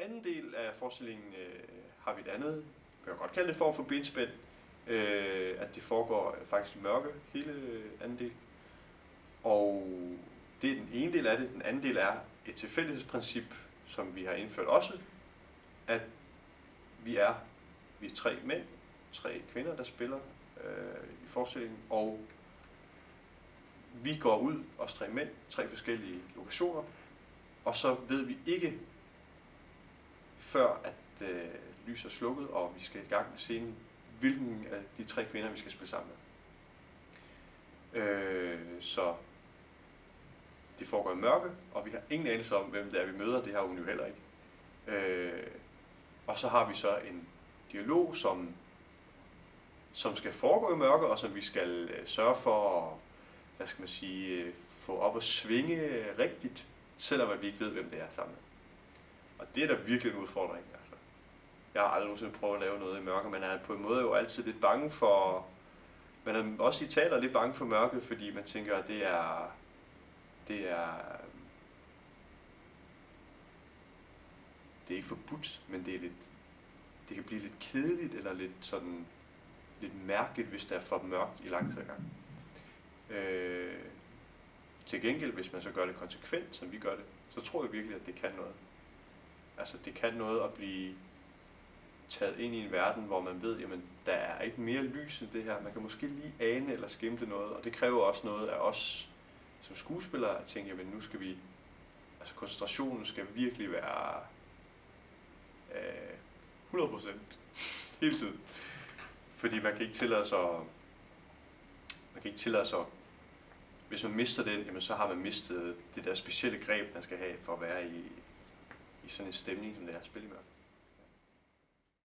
anden del af forestillingen har vi et andet, jeg kan godt kalde det form for benspænd, at det foregår faktisk i mørke, hele anden del. Og det er den ene del af det. Den anden del er et tilfældighedsprincip, som vi har indført også, at vi er 3 mænd, 3 kvinder, der spiller i forestillingen, og vi går ud, os 3 mænd, 3 forskellige lokationer, og så ved vi ikke, før at lyset er slukket, og vi skal i gang med scenen, hvilken af de 3 kvinder, vi skal spille sammen med. Så det foregår i mørke, og vi har ingen anelse om, hvem det er, vi møder. Det har hun jo heller ikke. Og så har vi så en dialog, som skal foregå i mørke, og som vi skal sørge for, hvad skal man sige, få op at svinge rigtigt, selvom vi ikke ved, hvem det er sammen. Og det er da virkelig en udfordring. Altså. Jeg har aldrig nogensinde prøvet at lave noget i mørke, man er på en måde jo altid lidt bange for, man er også i taler lidt bange for mørket, fordi man tænker, at det er ikke forbudt, men det kan blive lidt kedeligt eller lidt mærkeligt, hvis det er for mørkt i lang tid ad gang. Til gengæld, hvis man så gør det konsekvent, som vi gør det, så tror jeg virkelig, at det kan noget. Altså det kan noget at blive taget ind i en verden, hvor man ved, jamen der er ikke mere lys end det her. Man kan måske lige ane eller skimte noget, og det kræver også noget af os som skuespillere at tænke, jamen nu skal vi, altså koncentrationen skal virkelig være 100% hele tiden. Fordi man kan ikke tillade sig, hvis man mister den, jamen så har man mistet det der specielle greb, man skal have for at være i sådan en stemning, som det er at spille i mørke.